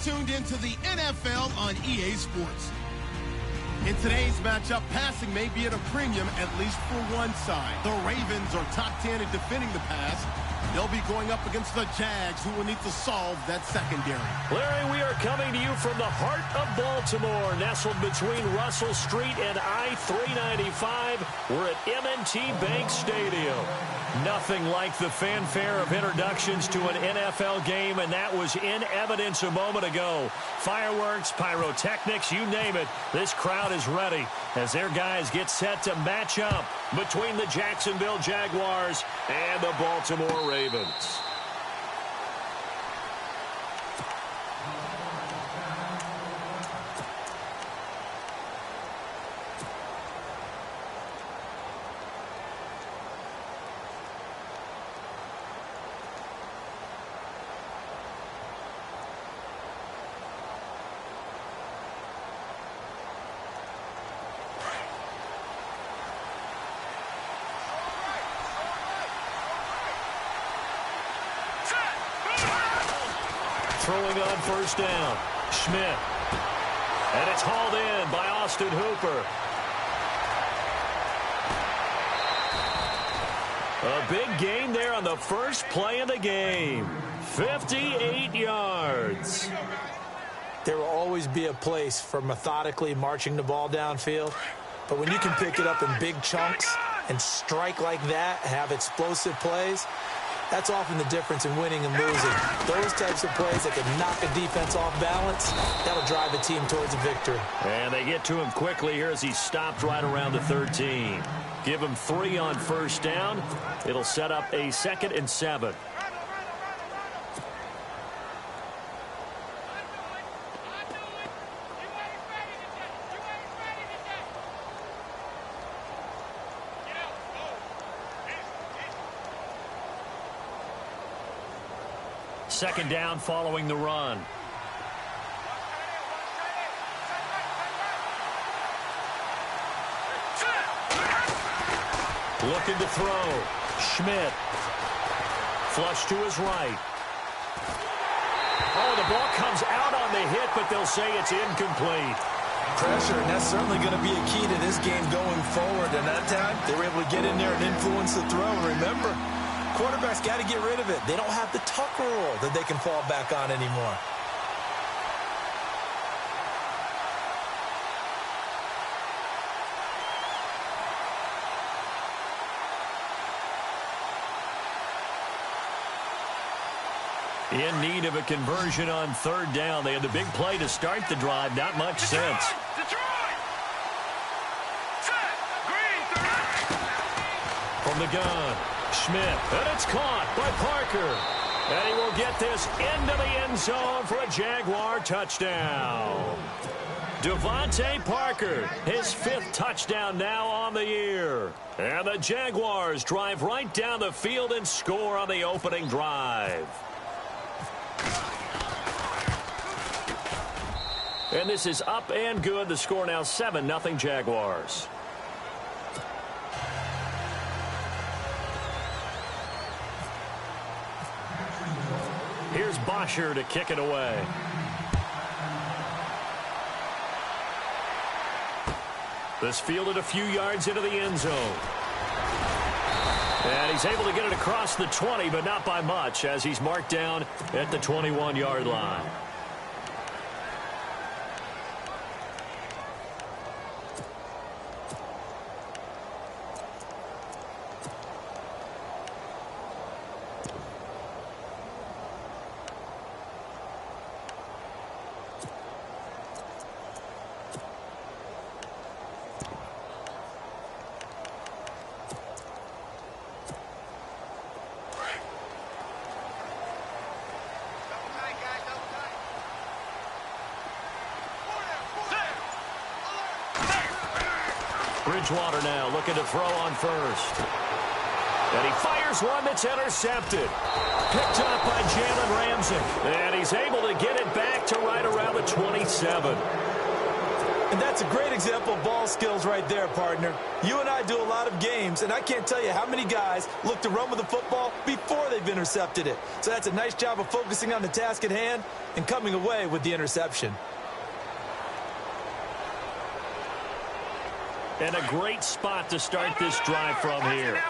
tuned into the NFL on EA Sports. In today's matchup, passing may be at a premium, at least for one side. The Ravens are top 10 in defending the pass. They'll be going up against the Jags, who will need to solve that secondary. Larry, we are coming to you from the heart of Baltimore, nestled between Russell Street and I-395. We're at M&T Bank Stadium. Nothing like the fanfare of introductions to an NFL game, and that was in evidence a moment ago. Fireworks, pyrotechnics, you name it. This crowd is ready as their guys get set to match up between the Jacksonville Jaguars and the Baltimore Ravens. Throwing on first down, Schmidt. And it's hauled in by Austin Hooper. A big gain there on the first play of the game. 58 yards. There will always be a place for methodically marching the ball downfield. But when you can pick it up in big chunks and strike like that, have explosive plays, that's often the difference in winning and losing. Those types of plays that can knock a defense off balance, that'll drive a team towards a victory. And they get to him quickly here as he stopped right around the 13. Give him 3 on first down. It'll set up a 2nd and 7. Second down following the run. Looking to throw. Schmidt. Flush to his right. Oh, the ball comes out on the hit, but they'll say it's incomplete. Pressure, and that's certainly going to be a key to this game going forward. And that time, they were able to get in there and influence the throw. Remember, quarterbacks got to get rid of it. They don't have the Tucker rule that they can fall back on anymore. In need of a conversion on third down. They had the big play to start the drive. Not much sense. From the gun, Schmidt. And it's caught by Parker. And he will get this into the end zone for a Jaguar touchdown. Devontae Parker, his 5th touchdown now on the year. And the Jaguars drive right down the field and score on the opening drive. And this is up and good. The score now 7-0 Jaguars. Here's Bosher to kick it away. This fielded a few yards into the end zone. And he's able to get it across the 20, but not by much, as he's marked down at the 21-yard line. Bridgewater now looking to throw on first. And he fires one that's intercepted. Picked up by Jalen Ramsey. And he's able to get it back to right around the 27. And that's a great example of ball skills right there, partner. You and I do a lot of games, and I can't tell you how many guys look to run with the football before they've intercepted it. So that's a nice job of focusing on the task at hand and coming away with the interception. And a great spot to start this drive from here.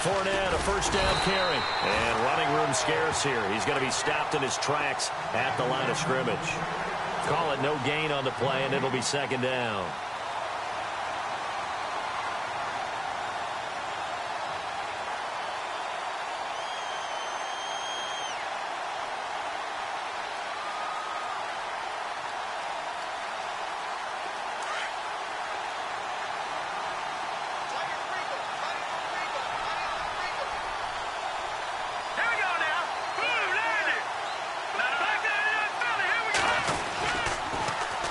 Fournette, a first down carry. And running room scarce here. He's going to be stopped in his tracks at the line of scrimmage. Call it no gain on the play, and it'll be second down.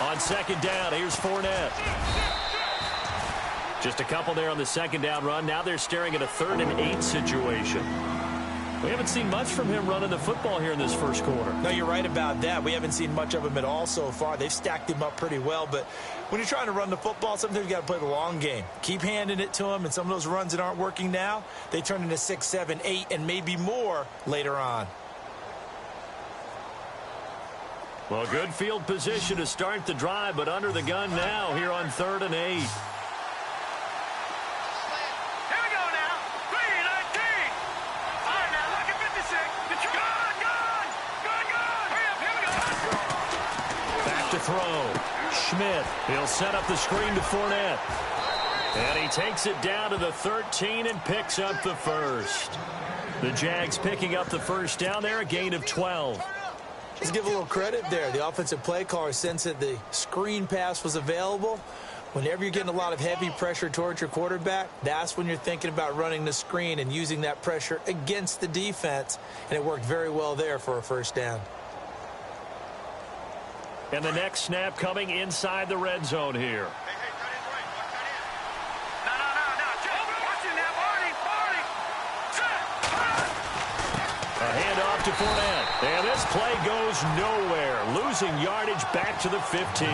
On second down, here's Fournette. Just a couple there on the second down run. Now they're staring at a 3rd and 8 situation. We haven't seen much from him running the football here in this first quarter. No, you're right about that. We haven't seen much of him at all so far. They've stacked him up pretty well, but when you're trying to run the football, sometimes you got to play the long game. Keep handing it to him, and some of those runs that aren't working now, they turn into 6, 7, 8, and maybe more later on. Well, good field position to start the drive, but under the gun now here on 3rd and 8. Throw. Schmidt. He'll set up the screen to Fournette. And he takes it down to the 13 and picks up the first. The Jags picking up the first down there, a gain of 12. Let's give a little credit there. The offensive play caller sensed that the screen pass was available. Whenever you're getting a lot of heavy pressure towards your quarterback, that's when you're thinking about running the screen and using that pressure against the defense. And it worked very well there for a first down. And the next snap coming inside the red zone here. A handoff to Fournette. And this play goes nowhere. Losing yardage back to the 15.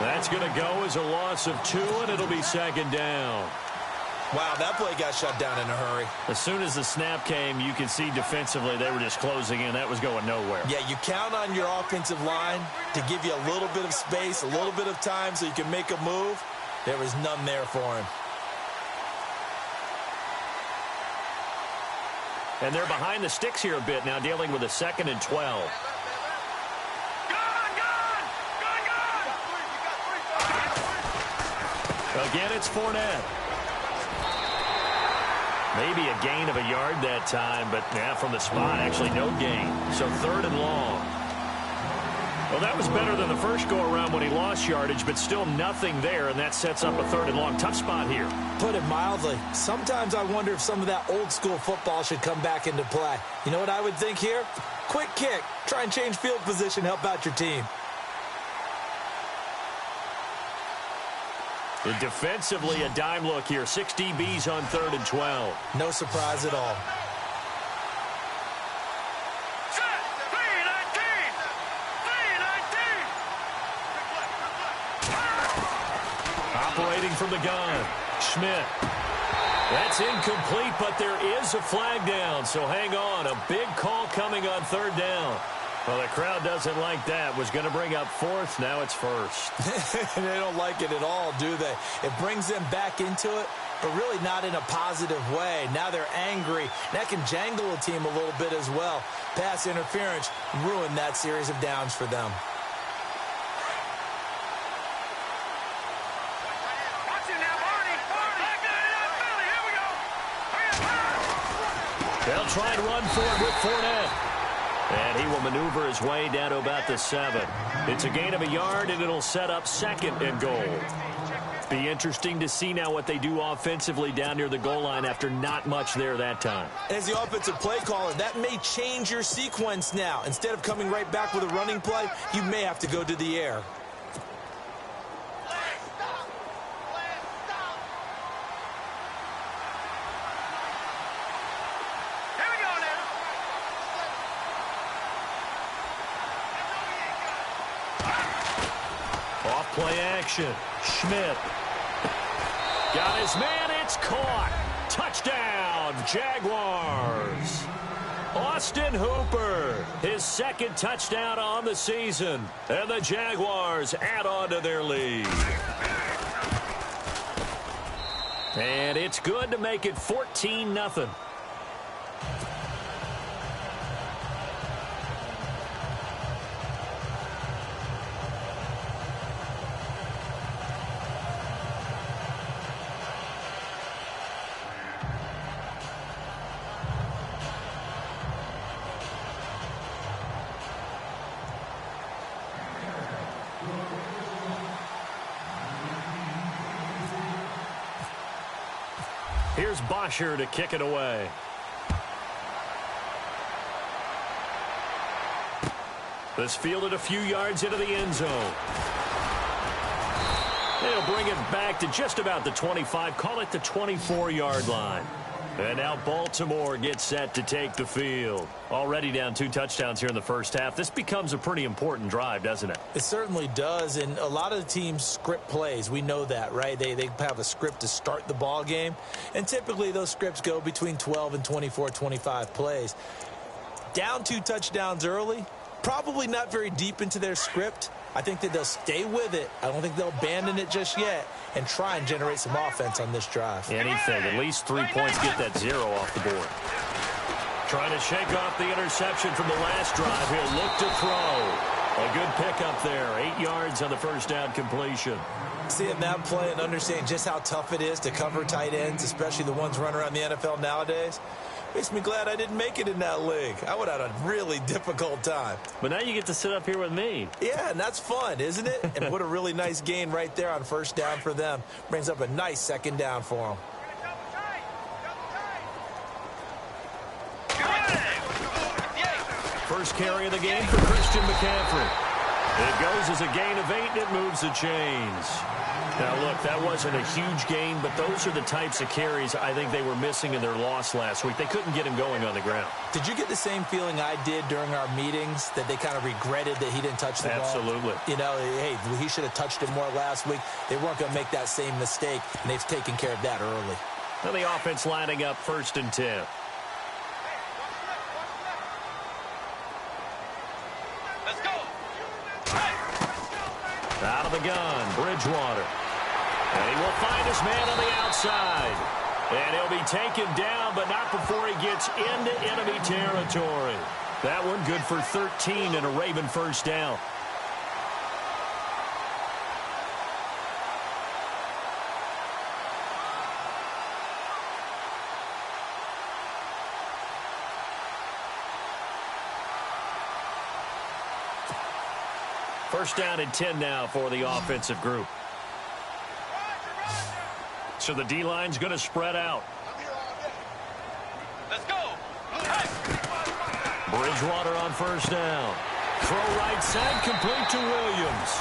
That's going to go as a loss of 2, and it'll be second down. Wow, that play got shut down in a hurry. As soon as the snap came, you can see defensively they were just closing in. That was going nowhere. Yeah, you count on your offensive line to give you a little bit of space, a little bit of time so you can make a move. There was none there for him. And they're behind the sticks here a bit now, dealing with a 2nd and 12. Again, it's Fournette. Maybe a gain of a yard that time, but from the spot, actually no gain. So 3rd and long. Well, that was better than the first go-around when he lost yardage, but still nothing there, and that sets up a 3rd and long. Tough spot here. Put it mildly. Sometimes I wonder if some of that old-school football should come back into play. You know what I would think here? Quick kick. Try and change field position, help out your team. And defensively, a dime look here. 6 DBs on 3rd and 12. No surprise at all. Operating from the gun, Schmidt. That's incomplete, but there is a flag down, so hang on. A big call coming on 3rd down. Well, the crowd doesn't like that. Was going to bring up 4th. Now it's 1st. They don't like it at all, do they? It brings them back into it, but really not in a positive way. Now they're angry. That can jangle a team a little bit as well. Pass interference ruined that series of downs for them. They'll try and run for it with Fournette. And he will maneuver his way down to about the 7. It's a gain of a yard, and it'll set up 2nd and goal. Be interesting to see now what they do offensively down near the goal line after not much there that time. As the offensive play caller, that may change your sequence now. Instead of coming right back with a running play, you may have to go to the air. Play action. Schmidt. Got his man. It's caught. Touchdown, Jaguars. Austin Hooper, his second touchdown on the season. And the Jaguars add on to their lead. And it's good to make it 14-0. Here's Bosher to kick it away. This fielded a few yards into the end zone. They'll bring it back to just about the 25. Call it the 24-yard line. And now Baltimore gets set to take the field. Already down 2 touchdowns here in the first half. This becomes a pretty important drive, doesn't it? It certainly does, and a lot of the teams script plays. We know that, right? They have a script to start the ball game, and typically those scripts go between 12 and 24, 25 plays. Down 2 touchdowns early, probably not very deep into their script. I think that they'll stay with it. I don't think they'll abandon it just yet and try and generate some offense on this drive. Anything. At least 3 points, get that 0 off the board. Trying to shake off the interception from the last drive. He'll look to throw. A good pickup there. 8 yards on the first down completion. Seeing that play and understanding just how tough it is to cover tight ends, especially the ones running around the NFL nowadays, makes me glad I didn't make it in that league. I would have had a really difficult time. But now you get to sit up here with me. Yeah, and that's fun, isn't it? And what a really nice gain right there on first down for them. Brings up a nice second down for them. First carry of the game for Christian McCaffrey. It goes as a gain of 8, and it moves the chains. Now, look, that wasn't a huge gain, but those are the types of carries I think they were missing in their loss last week. They couldn't get him going on the ground. Did you get the same feeling I did during our meetings, that they kind of regretted that he didn't touch the ball? Absolutely. You know, hey, he should have touched it more last week. They weren't going to make that same mistake, and they've taken care of that early. Now the offense lining up 1st and 10. Let's go. Out of the gun, Bridgewater. And he will find his man on the outside. And he'll be taken down, but not before he gets into enemy territory. That one good for 13 and a Raven first down. First down and 10 now for the offensive group. So the D-line's going to spread out. Let's go. Bridgewater on first down. Throw right side, complete to Williams.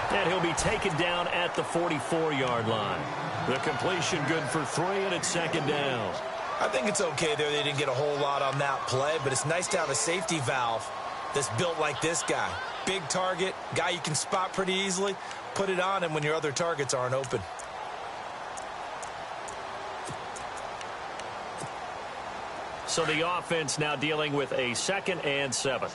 And he'll be taken down at the 44-yard line. The completion good for 3, and it's second down. I think it's okay there. They didn't get a whole lot on that play, but it's nice to have a safety valve that's built like this guy. Big target, guy you can spot pretty easily. Put it on him when your other targets aren't open. So the offense now dealing with a 2nd and 7.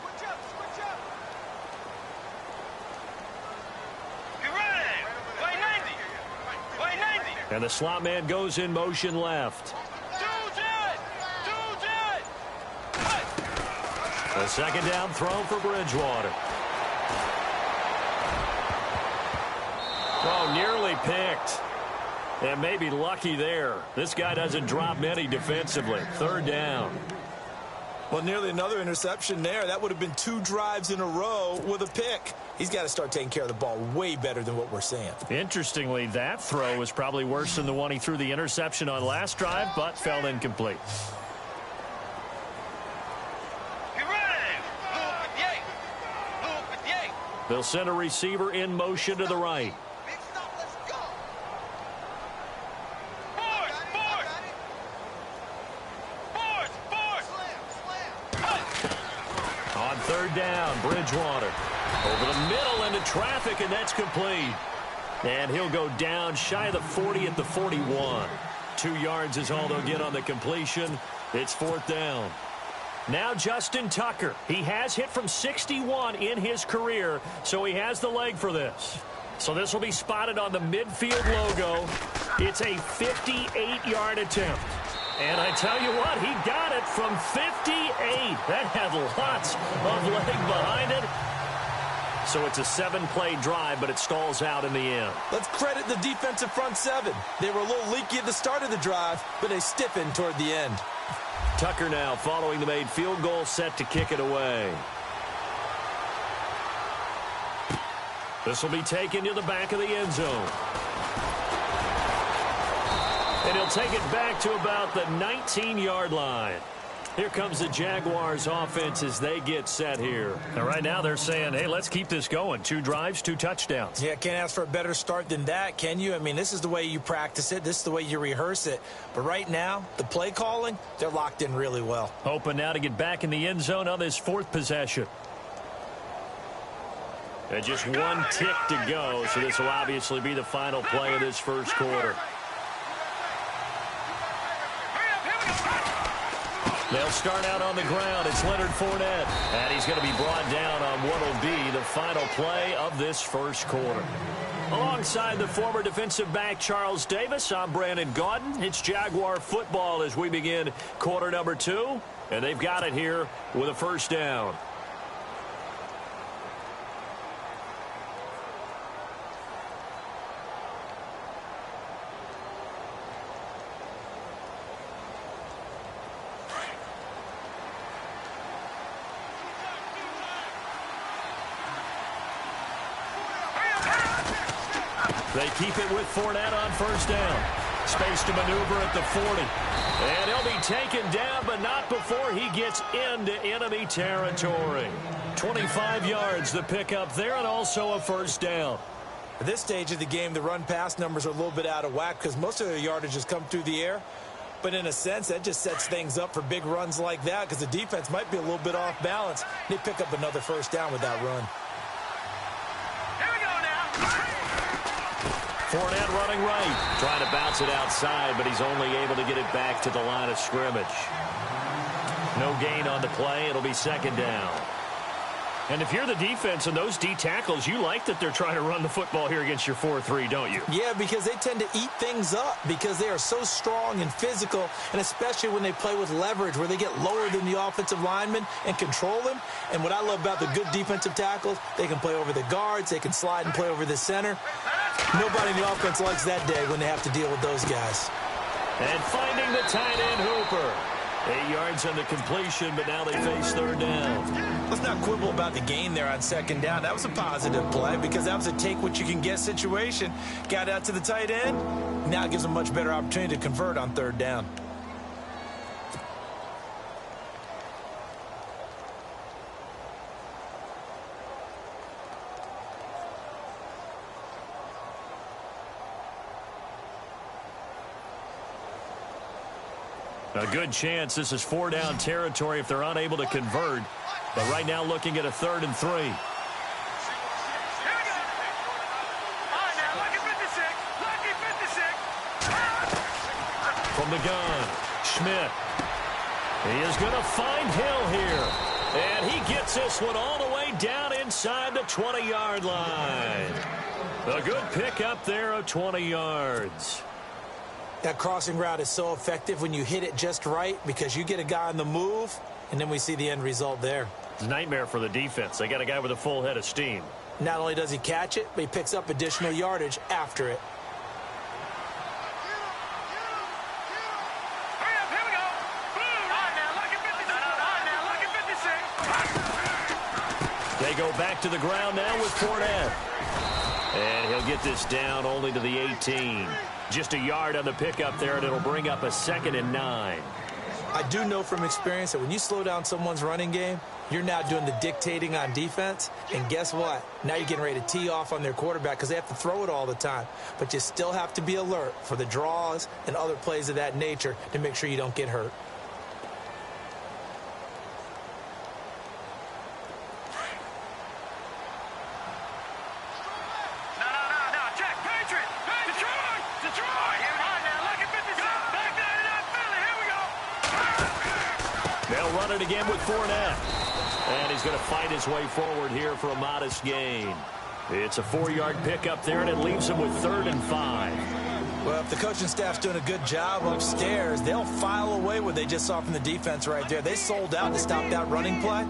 And the slot man goes in motion left. The second down throw for Bridgewater. Oh, nearly picked. And maybe lucky there. This guy doesn't drop many defensively. 3rd down. Well, nearly another interception there. That would have been 2 drives in a row with a pick. He's got to start taking care of the ball way better than what we're seeing. Interestingly, that throw was probably worse than the one he threw the interception on last drive, but fell incomplete. They'll send a receiver in motion to the right. On 3rd down, Bridgewater. Over the middle into traffic, and that's complete. And he'll go down shy of the 40 at the 41. 2 yards is all they'll get on the completion. It's 4th down. Now Justin Tucker. He has hit from 61 in his career, so he has the leg for this. So this will be spotted on the midfield logo. It's a 58-yard attempt. And I tell you what, he got it from 58. That had lots of leg behind it. So it's a 7-play drive, but it stalls out in the end. Let's credit the defensive front 7. They were a little leaky at the start of the drive, but they stiffened toward the end. Tucker now following the made field goal, set to kick it away. This will be taken to the back of the end zone. And he'll take it back to about the 19-yard line. Here comes the Jaguars offense as they get set here. And right now they're saying, hey, let's keep this going. 2 drives, 2 touchdowns. Yeah, can't ask for a better start than that, can you? I mean, this is the way you practice it. This is the way you rehearse it. But right now, the play calling, they're locked in really well. Hoping now to get back in the end zone on this 4th possession. And just 1 tick to go, so this will obviously be the final play of this first quarter. They'll start out on the ground. It's Leonard Fournette. And he's going to be brought down on what will be the final play of this first quarter. Alongside the former defensive back Charles Davis, I'm Brandon Gaudin. It's Jaguar football as we begin quarter number 2. And they've got it here with a first down. They keep it with Fournette on first down. Space to maneuver at the 40. And he'll be taken down, but not before he gets into enemy territory. 25 yards the pickup there, and also a first down. At this stage of the game, the run-pass numbers are a little bit out of whack because most of their yardage has come through the air. But in a sense, that just sets things up for big runs like that because the defense might be a little bit off balance. They pick up another first down with that run. Fournette running right, trying to bounce it outside, but he's only able to get it back to the line of scrimmage. No gain on the play. It'll be second down. And if you're the defense and those D tackles, you like that they're trying to run the football here against your 4-3, don't you? Yeah, because they tend to eat things up because they are so strong and physical, and especially when they play with leverage where they get lower than the offensive lineman and control them. And what I love about the good defensive tackles, they can play over the guards, they can slide and play over the center. Nobody in the offense likes that day when they have to deal with those guys. And finding the tight end Hooper. 8 yards on the completion, but now they face third down. Let's not quibble about the gain there on second down. That was a positive play because that was a take-what-you-can-get situation. Got out to the tight end. Now it gives them a much better opportunity to convert on third down. A good chance this is 4-down territory if they're unable to convert. But right now looking at a 3rd and 3. From the gun, Schmidt. He is going to find Hill here. And he gets this one all the way down inside the 20-yard line. A good pick up there of 20 yards. That crossing route is so effective when you hit it just right because you get a guy on the move, and then we see the end result there. It's a nightmare for the defense. They got a guy with a full head of steam. Not only does he catch it, but he picks up additional yardage after it. They go back to the ground now with Fournette. And he'll get this down only to the 18. Just a yard on the pickup there, and it'll bring up a 2nd and 9. I do know from experience that when you slow down someone's running game, you're now doing the dictating on defense. And guess what? Now you're getting ready to tee off on their quarterback because they have to throw it all the time. But you still have to be alert for the draws and other plays of that nature to make sure you don't get hurt. No, check. run it again with Fournette. And he's going to fight his way forward here for a modest gain. It's a 4-yard pickup there, and it leaves him with 3rd and 5. Well, if the coaching staff's doing a good job upstairs, they'll file away what they just saw from the defense right there. They sold out to stop that running play.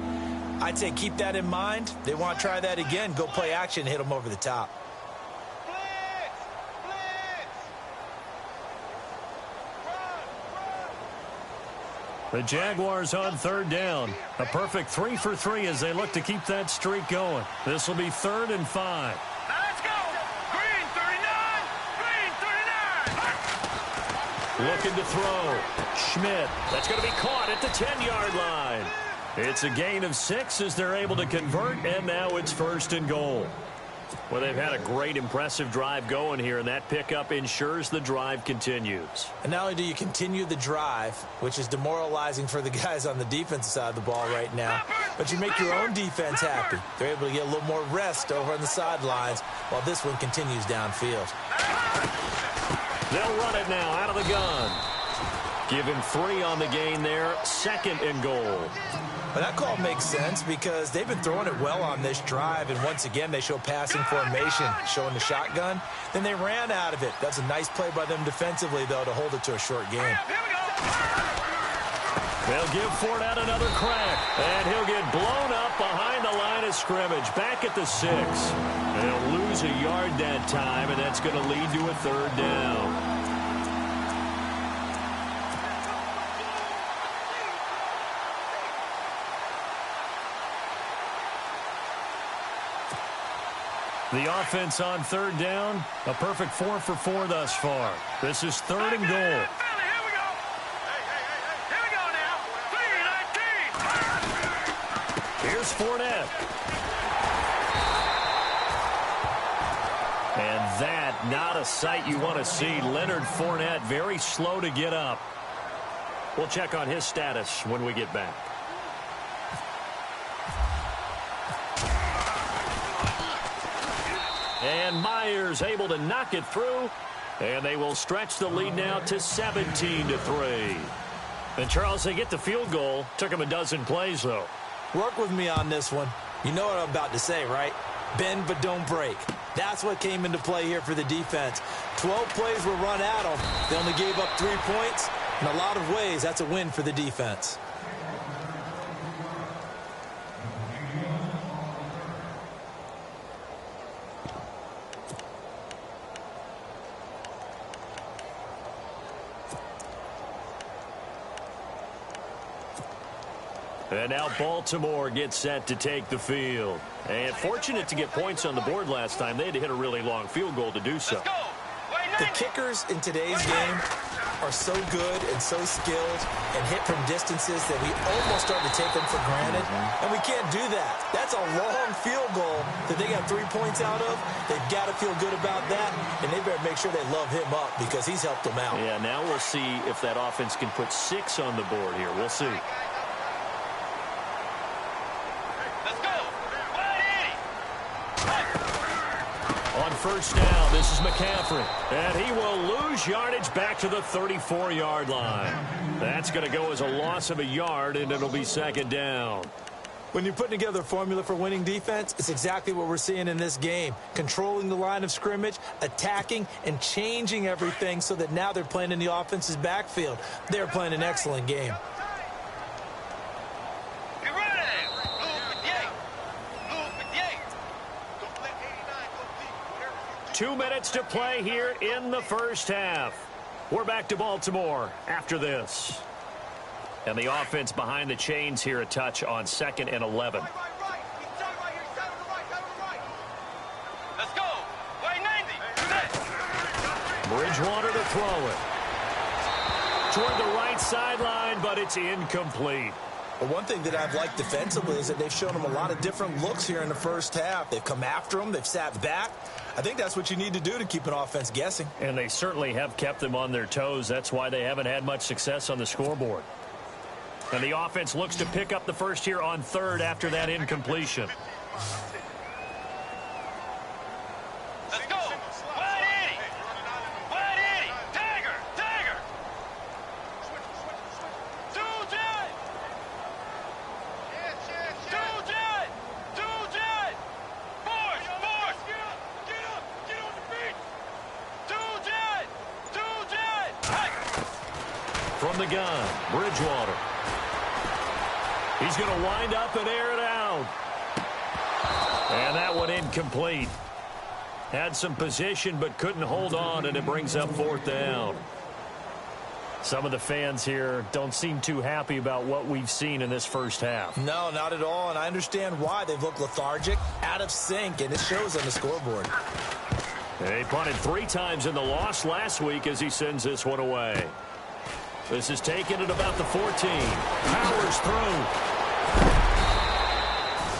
I'd say keep that in mind. They want to try that again. Go play action, hit them over the top. The Jaguars on 3rd down. A perfect 3 for 3 as they look to keep that streak going. This will be 3rd and 5. Let's go! Green 39! Green 39! Looking to throw. Schmidt. That's going to be caught at the 10-yard line. It's a gain of 6 as they're able to convert, and now it's 1st and goal. Well, they've had a great, impressive drive going here, and that pickup ensures the drive continues. And not only do you continue the drive, which is demoralizing for the guys on the defensive side of the ball right now, but you make your own defense happy. They're able to get a little more rest over on the sidelines while this one continues downfield. They'll run it now out of the gun. Give him 3 on the gain there, 2nd and goal. But that call makes sense because they've been throwing it well on this drive, and once again they show passing formation, showing the shotgun. Then they ran out of it. That's a nice play by them defensively, though, to hold it to a short game. They'll give Fournette another crack, and he'll get blown up behind the line of scrimmage, back at the 6. They'll lose a yard that time, and that's going to lead to a 3rd down. The offense on 3rd down, a perfect 4 for 4 thus far. This is 3rd and goal. Here we go. Here we go now. 3-19. Here's Fournette. And that, not a sight you want to see. Leonard Fournette, very slow to get up. We'll check on his status when we get back. And Myers able to knock it through. And they will stretch the lead now to 17-3. And, Charles, they get the field goal. Took them a dozen plays, though. Work with me on this one. You know what I'm about to say, right? Bend but don't break. That's what came into play here for the defense. 12 plays were run at them. They only gave up 3 points. In a lot of ways, that's a win for the defense. And now Baltimore gets set to take the field. And fortunate to get points on the board last time. They had to hit a really long field goal to do so. The kickers in today's game are so good and so skilled and hit from distances that we almost start to take them for granted. And we can't do that. That's a long field goal that they got 3 points out of. They've got to feel good about that, and they better make sure they love him up because he's helped them out. Yeah, now we'll see if that offense can put 6 on the board here. We'll see. On 1st down, this is McCaffrey. And he will lose yardage back to the 34-yard line. That's going to go as a loss of a yard, and it'll be 2nd down. When you're putting together a formula for winning defense, it's exactly what we're seeing in this game. Controlling the line of scrimmage, attacking, and changing everything so that now they're playing in the offense's backfield. They're playing an excellent game. 2 minutes to play here in the 1st half. We're back to Baltimore after this. And the offense behind the chains here a touch on 2nd and 11. Let's go. Way 90. Bridgewater to throw it. Toward the right sideline, but it's incomplete. Well, one thing that I've liked defensively is that they've shown them a lot of different looks here in the 1st half. They've come after them. They've sat back. I think that's what you need to do to keep an offense guessing. And they certainly have kept them on their toes. That's why they haven't had much success on the scoreboard. And the offense looks to pick up the first here on 3rd after that incompletion. Let's go. 180. 180. Dagger. Dagger. 210. the gun. Bridgewater. He's going to wind up and air it out. And that one incomplete. Had some position but couldn't hold on, and it brings up 4th down. Some of the fans here don't seem too happy about what we've seen in this first half. No, not at all, and I understand why. They've looked lethargic, out of sync, and it shows on the scoreboard. They punted 3 times in the loss last week as he sends this one away. This is taken at about the 14. Powers through.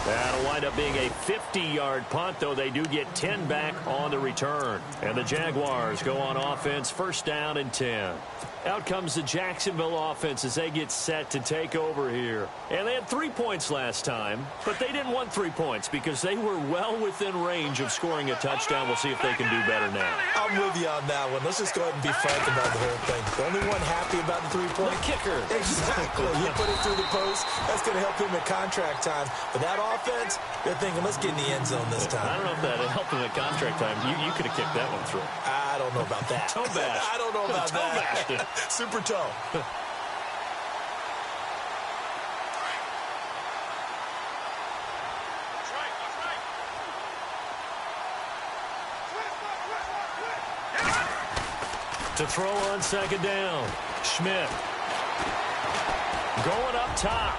That'll wind up being a 50-yard punt, though they do get 10 back on the return. And the Jaguars go on offense, 1st down and 10. Out comes the Jacksonville offense as they get set to take over here. And they had 3 points last time, but they didn't want 3 points because they were well within range of scoring a touchdown. We'll see if they can do better now. I'm with you on that one. Let's just go ahead and be frank about the whole thing. The only one happy about the 3-point. The kicker. Exactly. He put it through the post. That's going to help him at contract time. But that offense, they're thinking, let's get in the end zone this time. I don't know if that helped him at contract time. You could have kicked that one through. I don't know about that. Toe bash. I don't know about toe that. Bashed it. Super toe. To throw on 2nd down. Schmidt. Going up top.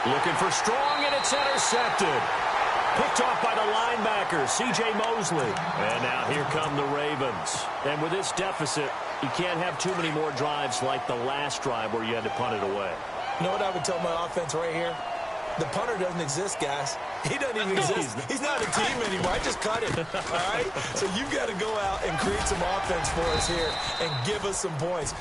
Looking for Strong, and it's intercepted. Picked off by the linebacker, C.J. Mosley. And now here come the Ravens. And with this deficit, you can't have too many more drives like the last drive where you had to punt it away. You know what I would tell my offense right here? The punter doesn't exist, guys. He doesn't even exist. He's not a team anymore. I just cut him, all right? So you've got to go out and create some offense for us here and give us some points.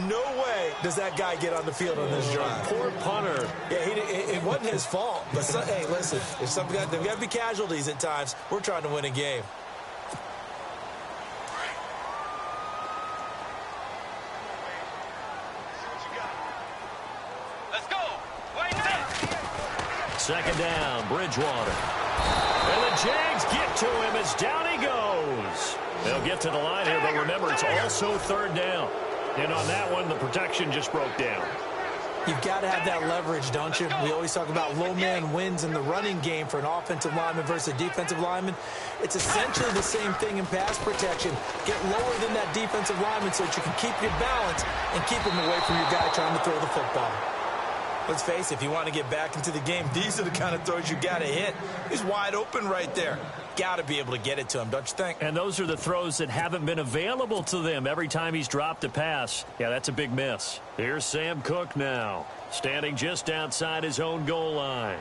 No way does that guy get on the field on this drive. Poor punter. Yeah, it wasn't his fault. But, hey, listen, there's got to be casualties at times. We're trying to win a game. Let's go. Wait a minute. 2nd down, Bridgewater. And the Jags get to him as down he goes. They'll get to the line here, but remember, it's also 3rd down. And on that one, the protection just broke down. You've got to have that leverage, don't you? We always talk about low man wins in the running game for an offensive lineman versus a defensive lineman. It's essentially the same thing in pass protection. Get lower than that defensive lineman so that you can keep your balance and keep him away from your guy trying to throw the football. Let's face it, if you want to get back into the game, these are the kind of throws you got to hit. He's wide open right there. Got to be able to get it to him, don't you think? And those are the throws that haven't been available to them every time he's dropped a pass. Yeah, that's a big miss. Here's Sam Cook now, standing just outside his own goal line.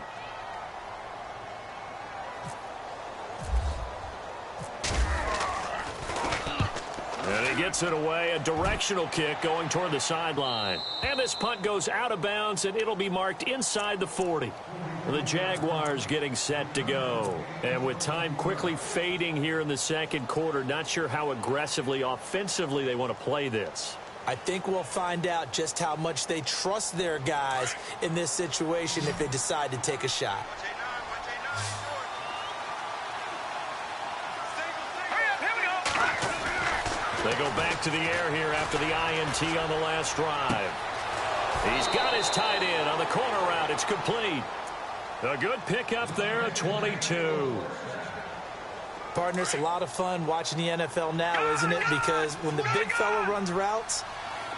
And he gets it away, a directional kick going toward the sideline. And this punt goes out of bounds, and it'll be marked inside the 40. The Jaguars getting set to go. And with time quickly fading here in the 2nd quarter, not sure how aggressively, offensively they want to play this. I think we'll find out just how much they trust their guys in this situation if they decide to take a shot. They go back to the air here after the INT on the last drive. He's got his tight end on the corner route. It's complete. A good pickup there at 22. Partner, it's a lot of fun watching the NFL now, isn't it? Because when the big fella runs routes,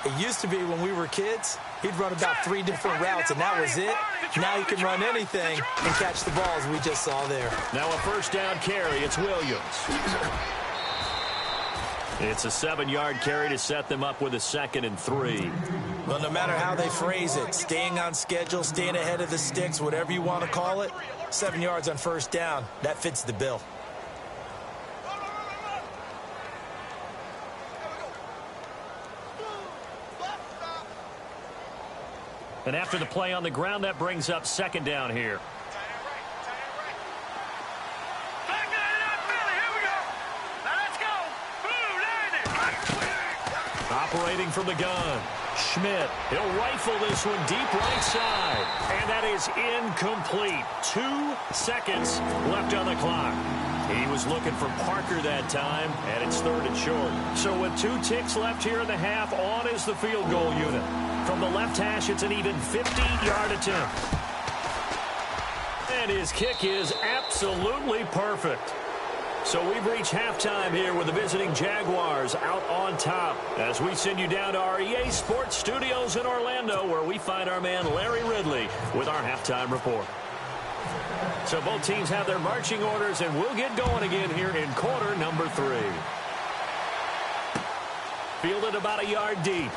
it used to be when we were kids, he'd run about 3 different routes, and that was it. Now he can run anything and catch the balls we just saw there. Now a 1st down carry. It's Williams. It's a 7-yard carry to set them up with a 2nd and 3. Well, no matter how they phrase it, staying on schedule, staying ahead of the sticks, whatever you want to call it, 7 yards on 1st down, that fits the bill. And after the play on the ground, that brings up 2nd down here. Operating from the gun, Schmidt. He'll rifle this one deep right side. And that is incomplete. 2 seconds left on the clock. He was looking for Parker that time, and it's 3rd and short. So with 2 ticks left here in the half, on is the field goal unit. From the left hash, it's an even 50-yard attempt. And his kick is absolutely perfect. So we've reached halftime here with the visiting Jaguars out on top as we send you down to our EA Sports Studios in Orlando, where we find our man Larry Ridley with our halftime report. So both teams have their marching orders, and we'll get going again here in quarter number 3. Fielded about a yard deep.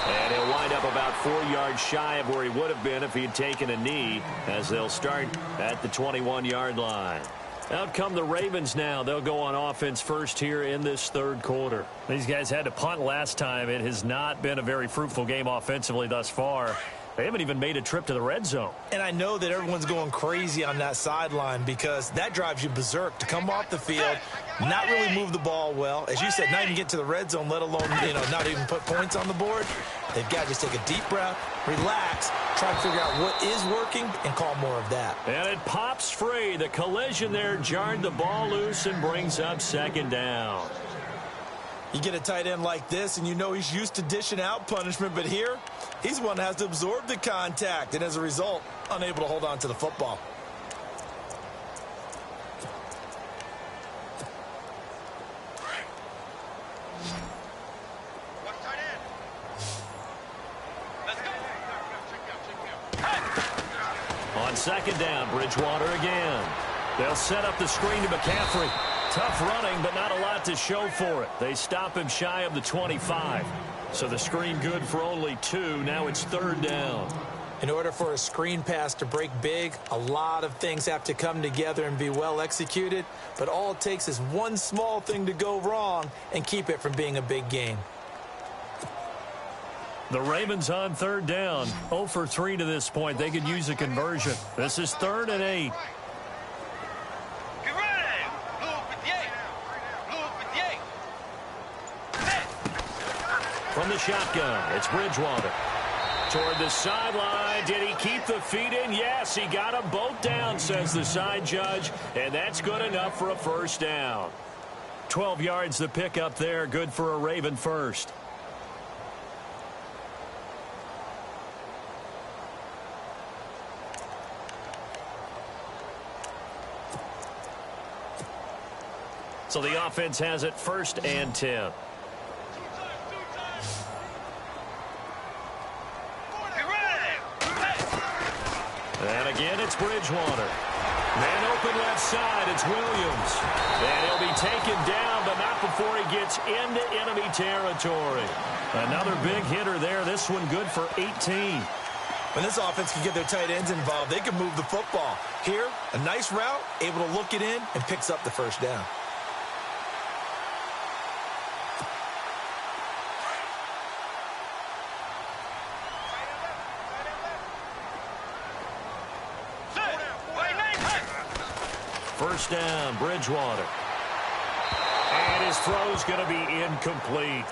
And he'll wind up about 4 yards shy of where he would have been if he had taken a knee, as they'll start at the 21-yard line. Out come the Ravens now. They'll go on offense first here in this 3rd quarter. These guys had to punt last time. It has not been a very fruitful game offensively thus far. They haven't even made a trip to the red zone. And I know that everyone's going crazy on that sideline because that drives you berserk to come off the field, not really move the ball well. As you said, not even get to the red zone, let alone, not even put points on the board. They've got to just take a deep breath, relax, try to figure out what is working, and call more of that. And it pops free. The collision there jarred the ball loose and brings up 2nd down. You get a tight end like this, and you know he's used to dishing out punishment, but here, he's the one that has to absorb the contact, and as a result, unable to hold on to the football. On 2nd down, Bridgewater again. They'll set up the screen to McCaffrey. Tough running, but not a lot to show for it. They stop him shy of the 25. So the screen good for only 2. Now it's 3rd down. In order for a screen pass to break big, a lot of things have to come together and be well executed. But all it takes is one small thing to go wrong and keep it from being a big game. The Ravens on 3rd down. 0 for 3 to this point. They could use a conversion. This is 3rd and 8. From the shotgun, it's Bridgewater. Toward the sideline. Did he keep the feet in? Yes, he got them both down, says the side judge. And that's good enough for a 1st down. 12 yards the pickup there. Good for a Raven first. So the offense has it 1st and 10. And again, it's Bridgewater. Man open left side, it's Williams. And he'll be taken down, but not before he gets into enemy territory. Another big hitter there. This one good for 18. When this offense can get their tight ends involved, they can move the football. Here, a nice route, able to look it in, and picks up the 1st down. First down, Bridgewater. And his throw's going to be incomplete.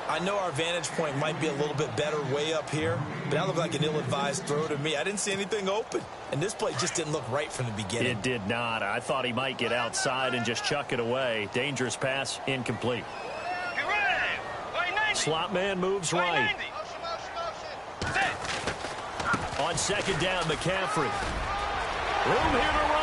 I know our vantage point might be a little bit better way up here, but that looked like an ill-advised throw to me. I didn't see anything open, and this play just didn't look right from the beginning. It did not. I thought he might get outside and just chuck it away. Dangerous pass, incomplete. Slot man moves right. On 2nd down, McCaffrey. Room here to run.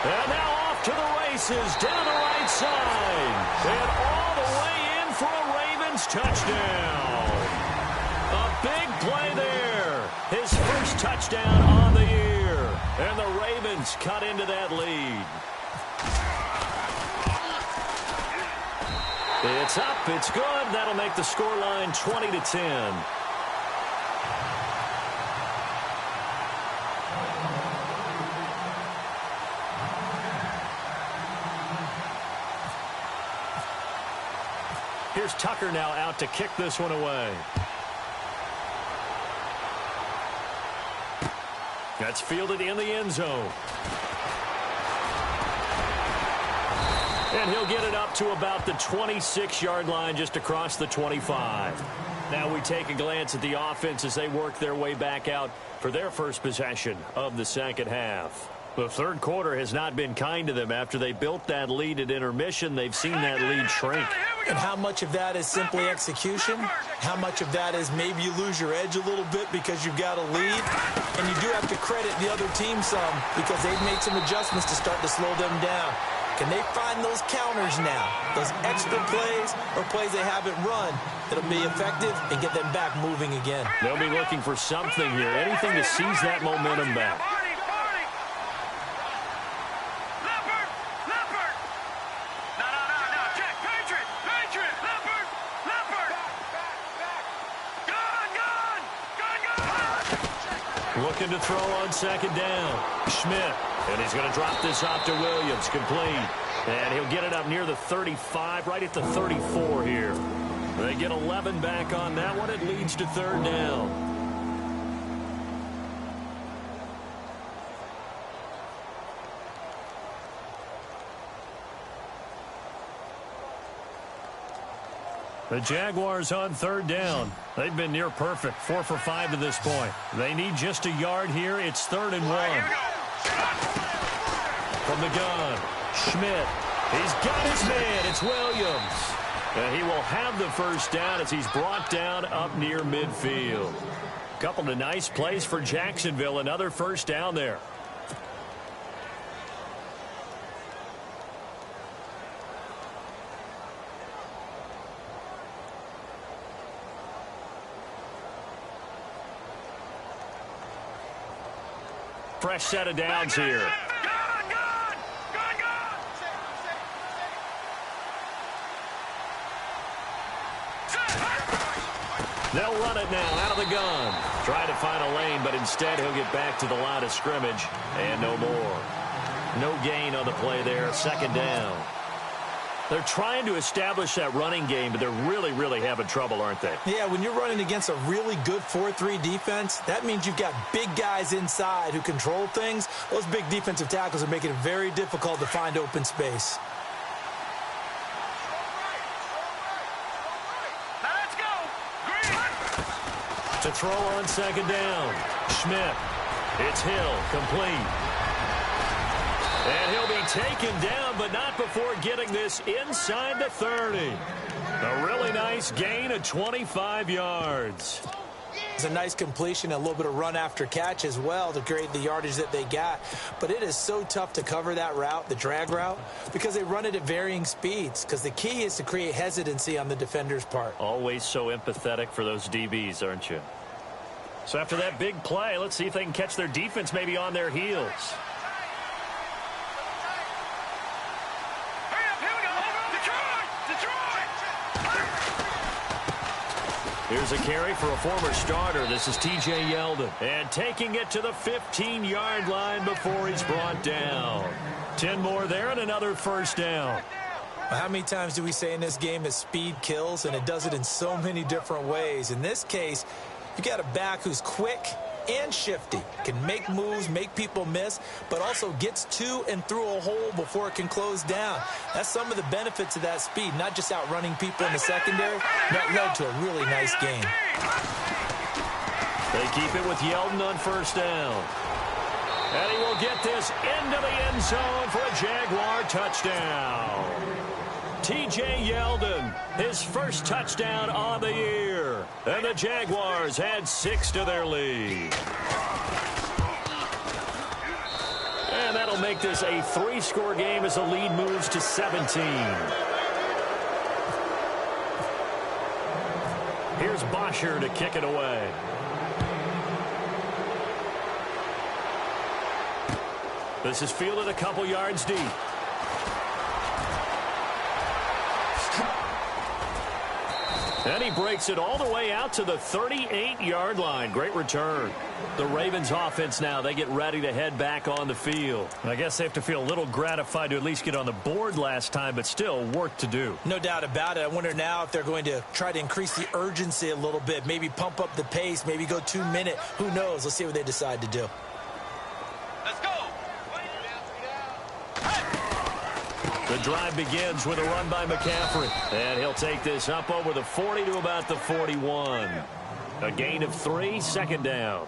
And now off to the races down the right side. And all the way in for a Ravens touchdown. A big play there. His first touchdown on the year. And the Ravens cut into that lead. It's up. It's good. That'll make the scoreline 20-10. Here's Tucker now out to kick this one away. That's fielded in the end zone. And he'll get it up to about the 26-yard line, just across the 25. Now we take a glance at the offense as they work their way back out for their first possession of the second half. The third quarter has not been kind to them. After they built that lead at intermission, they've seen that lead shrink. And how much of that is simply execution? How much of that is maybe you lose your edge a little bit because you've got a lead? And you do have to credit the other team some because they've made some adjustments to start to slow them down. Can they find those counters now, those extra plays or plays they haven't run that'll be effective and get them back moving again? They'll be looking for something here, anything to seize that momentum back. Looking to throw on second down. Schmidt. And he's going to drop this off to Williams. Complete. And he'll get it up near the 35, right at the 34 here. They get 11 back on that one. It leads to third down. The Jaguars on third down. They've been near perfect, 4 for 5 to this point. They need just a yard here. It's 3rd and 1. From the gun, Schmidt. He's got his man. It's Williams. And he will have the first down as he's brought down up near midfield. Couple of nice plays for Jacksonville. Another first down there. Fresh set of downs here. They'll run it now out of the gun. Try to find a lane, but instead he'll get back to the line of scrimmage. And no more. No gain on the play there. 2nd down. They're trying to establish that running game, but they're really having trouble, aren't they? Yeah, when you're running against a really good 4-3 defense, that means you've got big guys inside who control things. Those big defensive tackles are making it very difficult to find open space. To throw on 2nd down. Schmidt. It's Hill. Complete. And he'll be taken down, but not before getting this inside the 30. A really nice gain of 25 yards. It's a nice completion, a little bit of run after catch as well to create the yardage that they got. But it is so tough to cover that route, the drag route, because they run it at varying speeds. Because the key is to create hesitancy on the defender's part. Always so empathetic for those DBs, aren't you? So after that big play, let's see if they can catch their defense maybe on their heels. Here's a carry for a former starter. This is T.J. Yeldon. And taking it to the 15-yard line before he's brought down. 10 more there and another first down. How many times do we say in this game that speed kills, and it does it in so many different ways? In this case, you got a back who's quick and shifty, can make moves, make people miss, but also gets to and through a hole before it can close down. That's some of the benefits of that speed, not just outrunning people in the secondary. That led to a really nice game. They keep it with Yeldon on first down. And he will get this into the end zone for a Jaguar touchdown. T.J. Yeldon, his first touchdown on the year. And the Jaguars add 6 to their lead. And that'll make this a 3-score game as the lead moves to 17. Here's Bosher to kick it away. This is fielded a couple yards deep. And he breaks it all the way out to the 38-yard line. Great return. The Ravens offense now, they get ready to head back on the field. I guess they have to feel a little gratified to at least get on the board last time, but still work to do. No doubt about it. I wonder now if they're going to try to increase the urgency a little bit, maybe pump up the pace, maybe go 2-minute. Who knows? Let's see what they decide to do. Let's go. The drive begins with a run by McCaffrey. And he'll take this up over the 40 to about the 41. A gain of 3, 2nd down.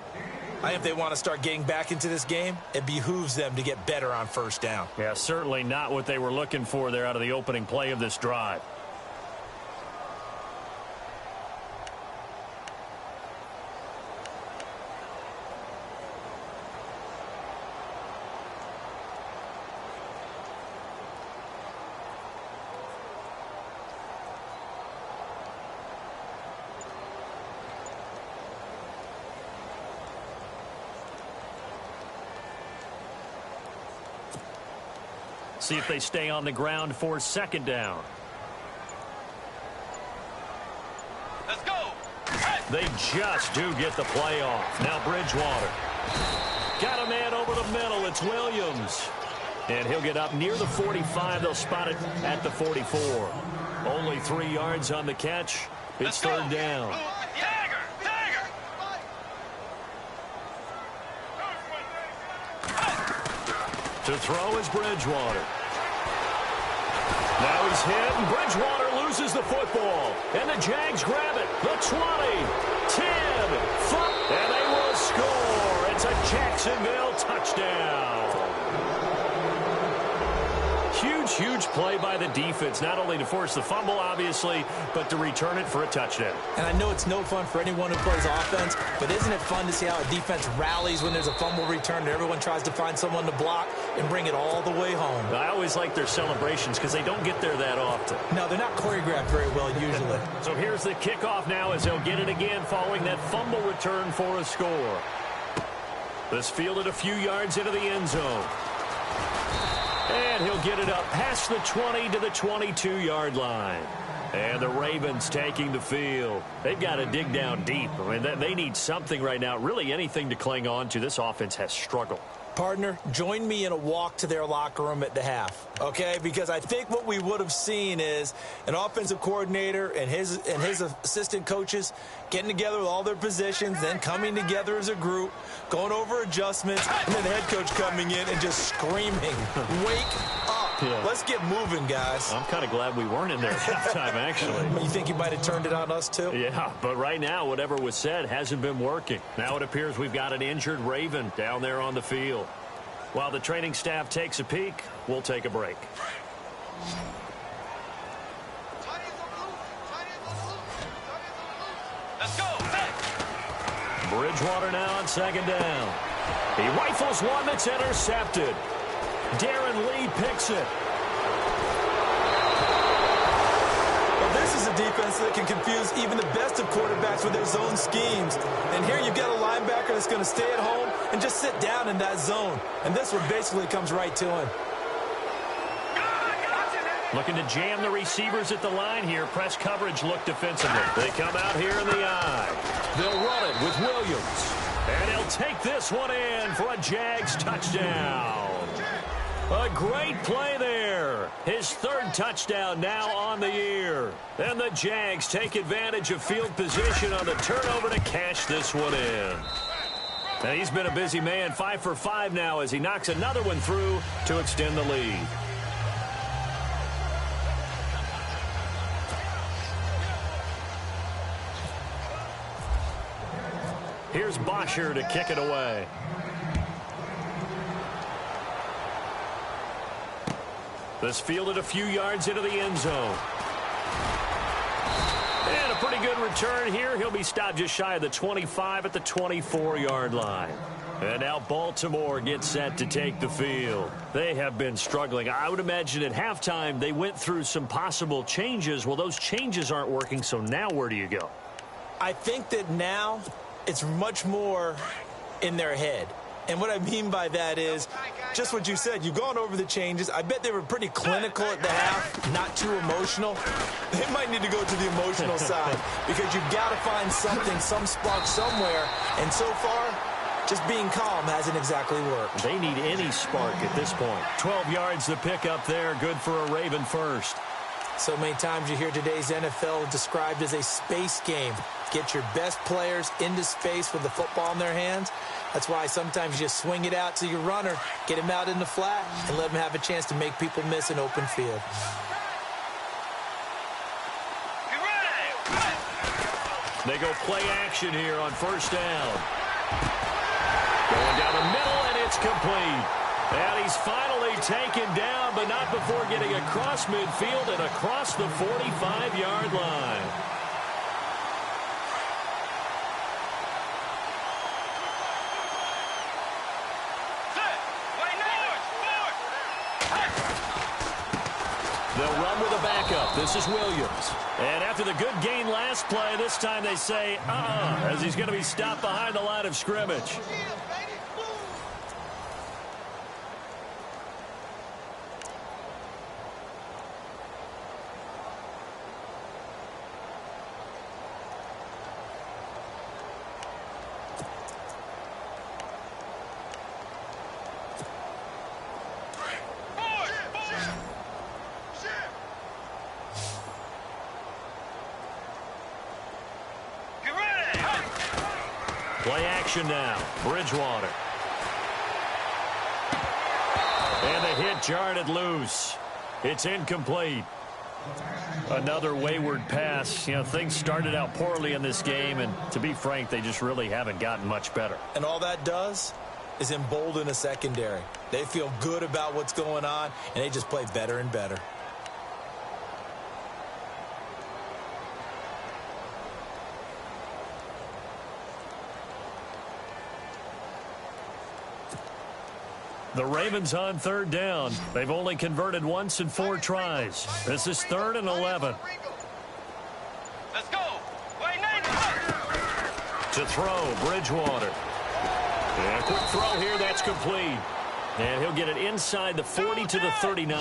I think if they want to start getting back into this game, it behooves them to get better on first down. Yeah, certainly not what they were looking for there out of the opening play of this drive. See if they stay on the ground for second down. Let's go. They just do get the play off. Now Bridgewater. Got a man over the middle. It's Williams. And he'll get up near the 45. They'll spot it at the 44. Only 3 yards on the catch. It's third down. To throw is Bridgewater. Now he's hit, and Bridgewater loses the football. And the Jags grab it. The 20, 10, 5, and they will score. It's a Jacksonville touchdown. Huge play by the defense, not only to force the fumble, obviously, but to return it for a touchdown. And I know it's no fun for anyone who plays offense, but isn't it fun to see how a defense rallies when there's a fumble return and everyone tries to find someone to block and bring it all the way home? I always like their celebrations because they don't get there that often. No, they're not choreographed very well usually. So here's the kickoff now as they'll get it again following that fumble return for a score. This fielded a few yards into the end zone. And he'll get it up past the 20 to the 22-yard line. And the Ravens taking the field. They've got to dig down deep. I mean, they need something right now, really anything to cling on to. This offense has struggled. Partner, join me in a walk to their locker room at the half, okay? Because I think what we would have seen is an offensive coordinator and his assistant coaches getting together with all their positions, then coming together as a group, going over adjustments, and then the head coach coming in and just screaming, "Wake up. Yeah. Let's get moving, guys." I'm kind of glad we weren't in there at halftime, actually. You think you might have turned it on us, too? Yeah, but right now, whatever was said hasn't been working. Now it appears we've got an injured Raven down there on the field. While the training staff takes a peek, we'll take a break. Let's go. Bridgewater now on second down. He rifles one that's intercepted. Darren Lee picks it. Well, this is a defense that can confuse even the best of quarterbacks with their zone schemes. And here you've got a linebacker that's going to stay at home and just sit down in that zone. And this one basically comes right to him. Looking to jam the receivers at the line here. Press coverage look defensively. They come out here in the eye. They'll run it with Williams. And he'll take this one in for a Jags touchdown. A great play there. His third touchdown now on the year. And the Jags take advantage of field position on the turnover to cash this one in. And he's been a busy man, 5 for 5 now as he knocks another one through to extend the lead. Here's Bosher to kick it away. This fielded a few yards into the end zone. And a pretty good return here. He'll be stopped just shy of the 25 at the 24-yard line. And now Baltimore gets set to take the field. They have been struggling. I would imagine at halftime they went through some possible changes. Well, those changes aren't working, so now where do you go? I think that now it's much more in their head. And what I mean by that is just what you said. You've gone over the changes. I bet they were pretty clinical at the half, not too emotional. They might need to go to the emotional side because you've got to find something, some spark somewhere. And so far, just being calm hasn't exactly worked. They need any spark at this point. 12 yards to pick up there. Good for a Raven first. So many times you hear today's NFL described as a space game. Get your best players into space with the football in their hands. That's why sometimes you just swing it out to your runner, get him out in the flat, and let him have a chance to make people miss an open field. They go play action here on first down. Going down the middle, and it's complete. And he's finally taken down, but not before getting across midfield and across the 45-yard line. They'll run with a backup. This is Williams. And after the good gain last play, this time they say, as he's going to be stopped behind the line of scrimmage. Play action now. Bridgewater. And the hit jarred it loose. It's incomplete. Another wayward pass. You know, things started out poorly in this game, and to be frank, they just really haven't gotten much better. And all that does is embolden a secondary. They feel good about what's going on, and they just play better and better. The Ravens on third down. They've only converted once in 4 tries. This is 3rd and 11. Let's go. To throw, Bridgewater. And a quick throw here, that's complete. And he'll get it inside the 40 to the 39.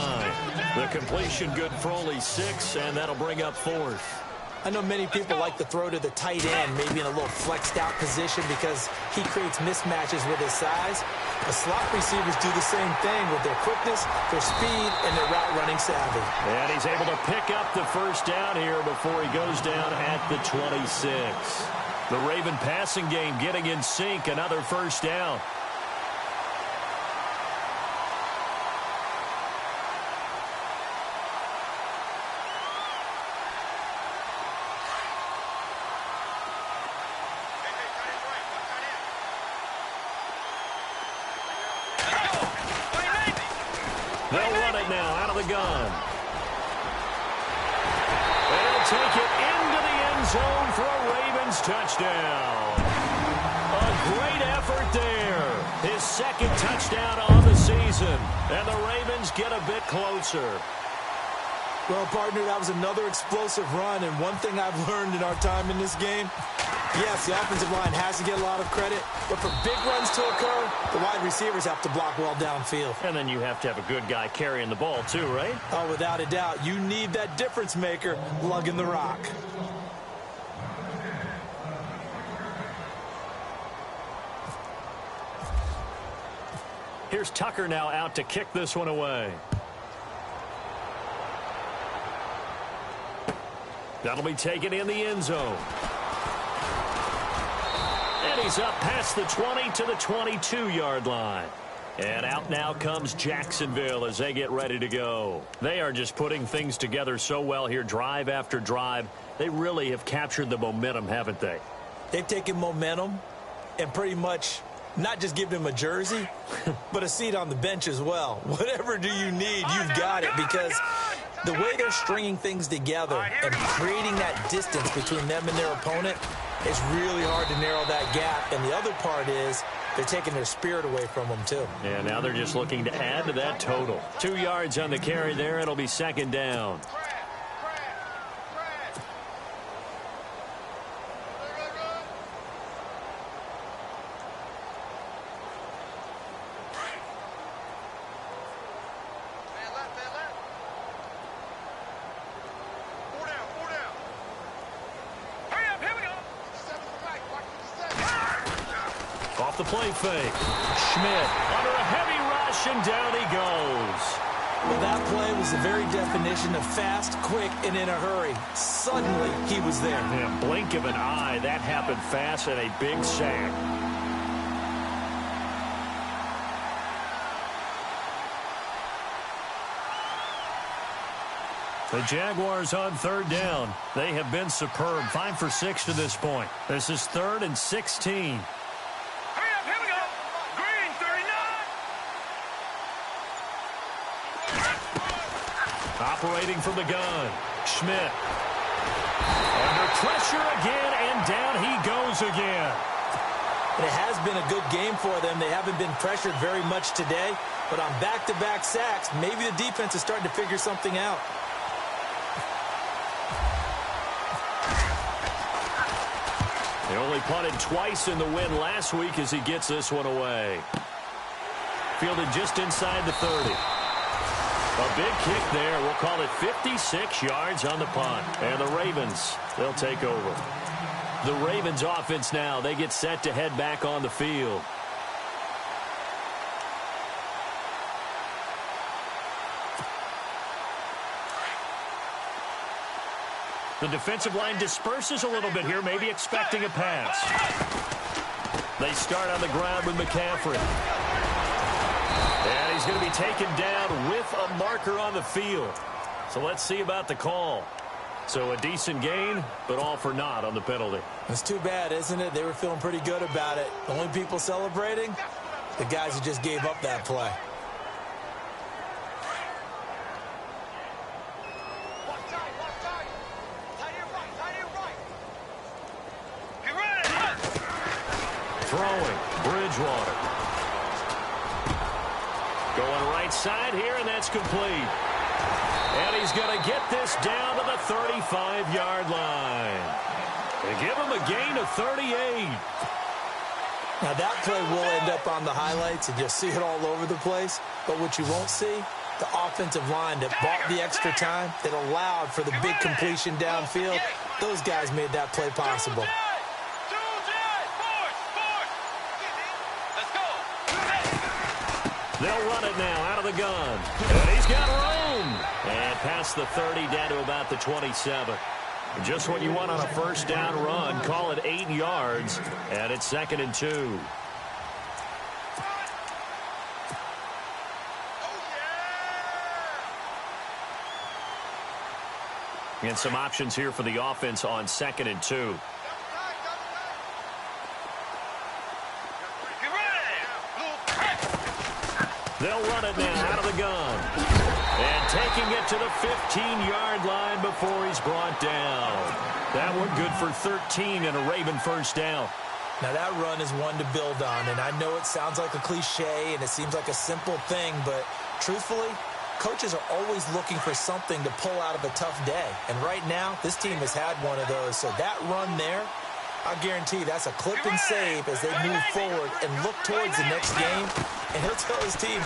The completion good for only 6, and that'll bring up 4th. I know many people like to throw to the tight end, maybe in a little flexed out position because he creates mismatches with his size. The slot receivers do the same thing with their quickness, their speed, and their route running savvy. And he's able to pick up the first down here before he goes down at the 26. The Raven passing game getting in sync, another first down. They'll run it now out of the gun. They'll take it into the end zone for a Ravens touchdown. A great effort there. His 2nd touchdown on the season. And the Ravens get a bit closer. Well, partner, that was another explosive run, and one thing I've learned in our time in this game, yes, the offensive line has to get a lot of credit, but for big runs to occur, the wide receivers have to block well downfield. And then you have to have a good guy carrying the ball too, right? Oh, without a doubt. You need that difference maker lugging the rock. Here's Tucker now out to kick this one away. That'll be taken in the end zone. And he's up past the 20 to the 22-yard line. And out now comes Jacksonville as they get ready to go. They are just putting things together so well here, drive after drive. They really have captured the momentum, haven't they? They've taken momentum and pretty much not just given him a jersey, but a seat on the bench as well. Whatever do you need, you've got it, because the way they're stringing things together and creating that distance between them and their opponent, it's really hard to narrow that gap. And the other part is they're taking their spirit away from them, too. Yeah, now they're just looking to add to that total. 2 yards on the carry there. It'll be 2nd down. Off the play fake. Schmidt under a heavy rush, and down he goes. Well, that play was the very definition of fast, quick, and in a hurry. Suddenly, he was there. Yeah, blink of an eye. That happened fast, and a big sack. The Jaguars on 3rd down. They have been superb. 5 for 6 to this point. This is 3rd and 16. Operating from the gun. Schmidt. Under pressure again, and down he goes again. It has been a good game for them. They haven't been pressured very much today, but on back-to-back sacks, maybe the defense is starting to figure something out. They only punted twice in the win last week as he gets this one away. Fielded just inside the 30. A big kick there. We'll call it 56 yards on the punt. And the Ravens, they'll take over. The Ravens offense now, they get set to head back on the field. The defensive line disperses a little bit here, maybe expecting a pass. They start on the ground with McCaffrey. And he's going to be taken down with a marker on the field. So let's see about the call. So a decent gain, but all for naught on the penalty. It's too bad, isn't it? They were feeling pretty good about it. The only people celebrating, the guys who just gave up that play. Throwing, Bridgewater. Going right side here, and that's complete. And he's going to get this down to the 35-yard line. They give him a gain of 38. Now, that play will end up on the highlights, and you'll see it all over the place. But what you won't see, the offensive line that bought the extra time, that allowed for the big completion downfield, those guys made that play possible. They'll run it now out of the gun. And he's got room. And past the 30 down to about the 27. Just what you want on a first down run. Call it 8 yards. And it's 2nd and 2. And some options here for the offense on 2nd and 2. They'll run it now out of the gun. And taking it to the 15-yard line before he's brought down. That one good for 13 and a Raven first down. Now, that run is one to build on, and I know it sounds like a cliche and it seems like a simple thing, but truthfully, coaches are always looking for something to pull out of a tough day. And right now, this team has had one of those. So that run there, I guarantee that's a clip and save as they move forward and look towards the next game. And he'll tell his team,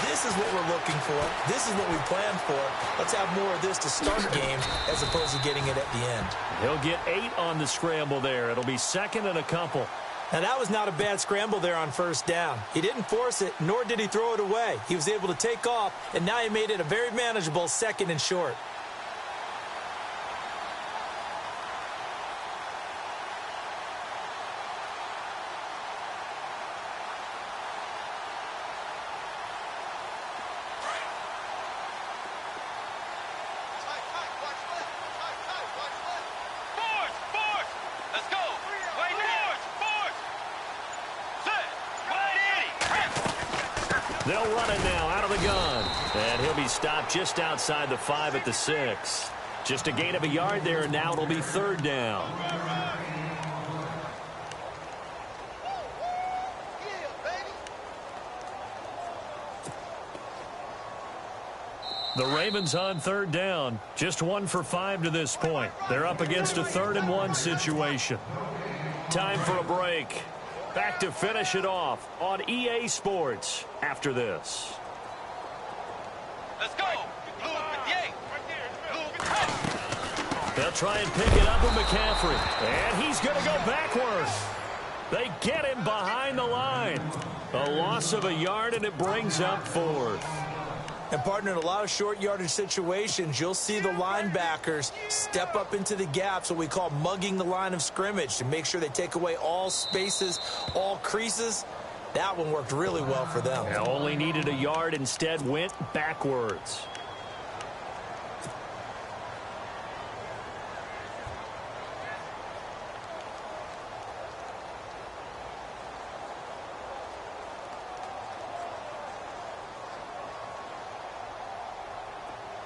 this is what we're looking for. This is what we planned for. Let's have more of this to start games as opposed to getting it at the end. He'll get 8 on the scramble there. It'll be 2nd and a couple. Now, that was not a bad scramble there on first down. He didn't force it, nor did he throw it away. He was able to take off, and now he made it a very manageable 2nd and short. They'll run it now out of the gun. And he'll be stopped just outside the 5 at the 6. Just a gain of a yard there, and now it'll be 3rd down. The Ravens on 3rd down. Just 1 for 5 to this point. They're up against a 3rd and 1 situation. Time for a break. Back to finish it off on EA Sports after this. Let's go. Blue 58. They'll try and pick it up with McCaffrey. And he's going to go backwards. They get him behind the line. A loss of a yard, and it brings up 4th. And, partner, in a lot of short yardage situations, you'll see the linebackers step up into the gaps, what we call mugging the line of scrimmage, to make sure they take away all spaces, all creases. That one worked really well for them. They only needed a yard, instead went backwards.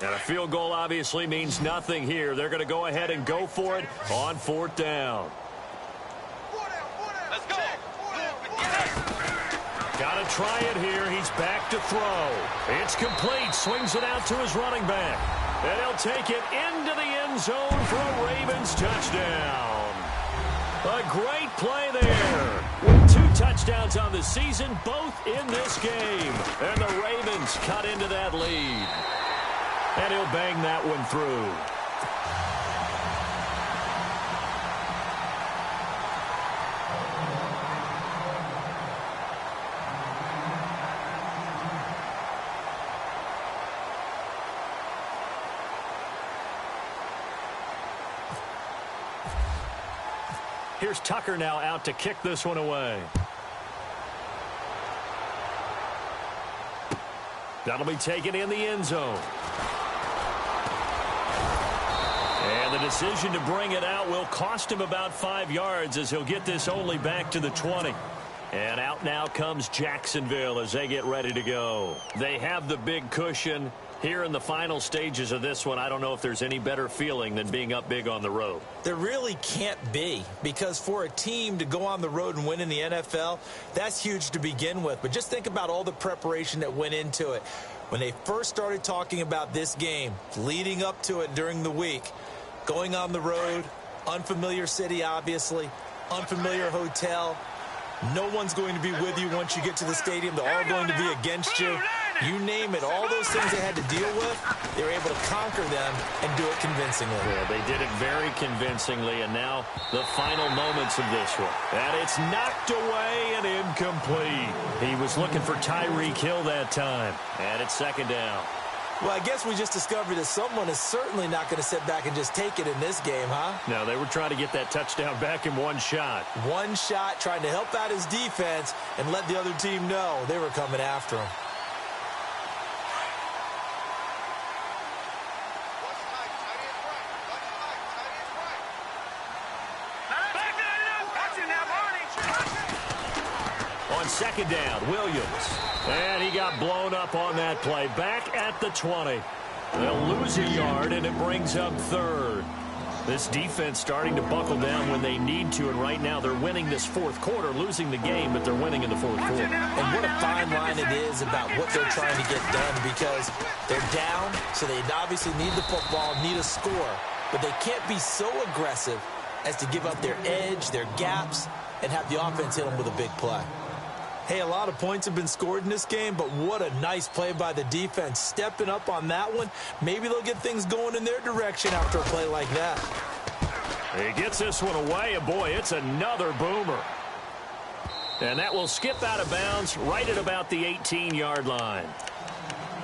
And a field goal obviously means nothing here. They're going to go ahead and go for it on 4th down. Let's go. Got to try it here. He's back to throw. It's complete. Swings it out to his running back. And he'll take it into the end zone for a Ravens touchdown. A great play there. With 2 touchdowns on the season, both in this game. And the Ravens cut into that lead. And he'll bang that one through. Here's Tucker now out to kick this one away. That'll be taken in the end zone. And the decision to bring it out will cost him about 5 yards as he'll get this only back to the 20. And out now comes Jacksonville as they get ready to go. They have the big cushion. Here in the final stages of this one, I don't know if there's any better feeling than being up big on the road. There really can't be, because for a team to go on the road and win in the NFL, that's huge to begin with. But just think about all the preparation that went into it. When they first started talking about this game, leading up to it during the week, going on the road, unfamiliar city, obviously, unfamiliar hotel. No one's going to be with you once you get to the stadium. They're all going to be against you. You name it, all those things they had to deal with, they were able to conquer them and do it convincingly. Yeah, they did it very convincingly, and now the final moments of this one. And it's knocked away and incomplete. He was looking for Tyreek Hill that time, and it's 2nd down. Well, I guess we just discovered that someone is certainly not going to sit back and just take it in this game, huh? No, they were trying to get that touchdown back in one shot. One shot, trying to help out his defense and let the other team know they were coming after him. On 2nd down, Williams. And he got blown up on that play. Back at the 20. They'll lose a yard, and it brings up 3rd. This defense starting to buckle down when they need to, and right now they're winning this 4th quarter, losing the game, but they're winning in the 4th quarter. And what a fine line it is about what they're trying to get done, because they're down, so they obviously need the football, need a score, but they can't be so aggressive as to give up their edge, their gaps, and have the offense hit them with a big play. Hey, a lot of points have been scored in this game, but what a nice play by the defense. Stepping up on that one, maybe they'll get things going in their direction after a play like that. He gets this one away, and boy, it's another boomer. And that will skip out of bounds right at about the 18-yard line.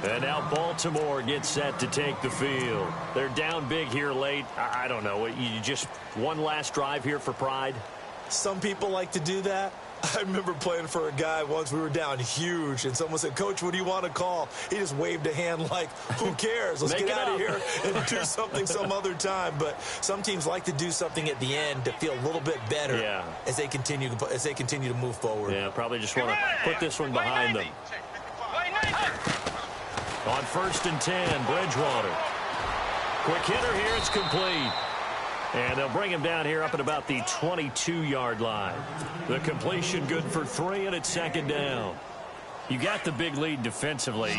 And now Baltimore gets set to take the field. They're down big here late. I don't know. You just one last drive here for pride? Some people like to do that. I remember playing for a guy once. We were down huge, and someone said, "Coach, what do you want to call?" He just waved a hand like, who cares? Let's get out of here and do something some other time. But some teams like to do something at the end to feel a little bit better as they continue to move forward. Yeah, probably just want to put this one behind them. On 1st and 10, Bridgewater. Quick hitter here, it's complete. And they'll bring him down here up at about the 22-yard line. The completion good for 3, and it's 2nd down. You got the big lead defensively,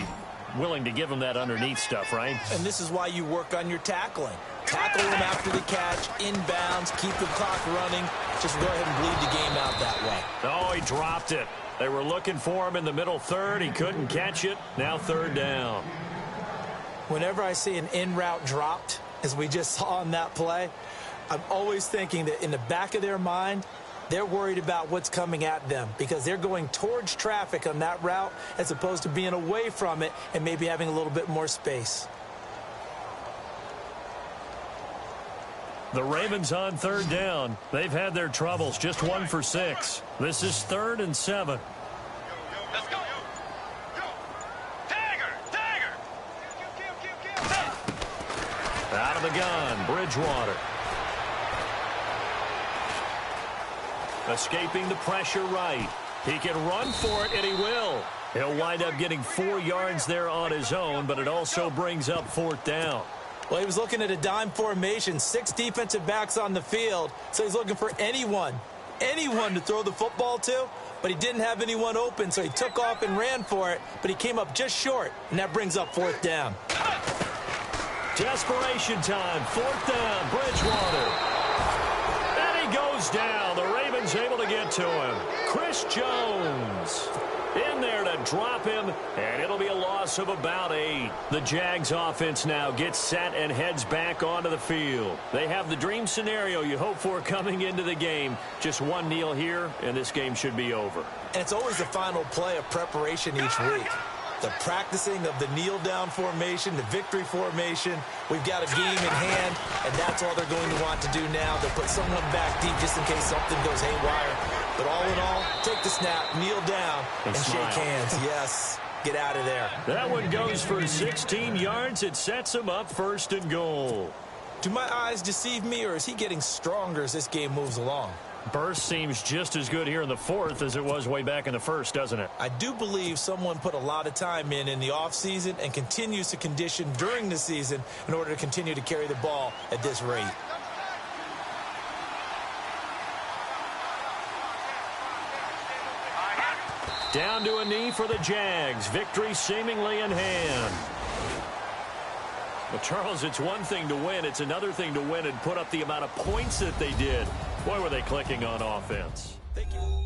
willing to give him that underneath stuff, right? And this is why you work on your tackling. Tackle him after the catch, inbounds, keep the clock running. Just go ahead and bleed the game out that way. Oh, he dropped it. They were looking for him in the middle 3rd. He couldn't catch it. Now 3rd down. Whenever I see an in-route dropped, as we just saw on that play, I'm always thinking that in the back of their mind, they're worried about what's coming at them because they're going towards traffic on that route as opposed to being away from it and maybe having a little bit more space. The Ravens on 3rd down. They've had their troubles, just 1 for 6. This is 3rd and 7. Let's go. Dagger. Out of the gun, Bridgewater. Escaping the pressure right. He can run for it, and he will. He'll wind up getting 4 yards there on his own, but it also brings up 4th down. Well, he was looking at a dime formation, 6 defensive backs on the field, so he's looking for anyone to throw the football to, but he didn't have anyone open, so he took off and ran for it, but he came up just short, and that brings up 4th down. Desperation time, 4th down, Bridgewater. And he goes down. The Ravens able to get to him. Chris Jones in there to drop him, and it'll be a loss of about 8. The Jags offense now gets set and heads back onto the field. They have the dream scenario you hope for coming into the game. Just one kneel here, and this game should be over. And it's always the final play of preparation each week. The practicing of the kneel-down formation, the victory formation. We've got a game in hand, and that's all they're going to want to do now. They'll put someone back deep just in case something goes haywire. But all in all, take the snap, kneel down, and shake hands. Yes, get out of there. That one goes for 16 yards. It sets him up 1st and goal. Do my eyes deceive me, or is he getting stronger as this game moves along? Burst seems just as good here in the 4th as it was way back in the 1st, doesn't it? I do believe someone put a lot of time in the offseason and continues to condition during the season in order to continue to carry the ball at this rate. Down to a knee for the Jags. Victory seemingly in hand. Well, Charles, it's one thing to win. It's another thing to win and put up the amount of points that they did. Boy, were they clicking on offense. Thank you.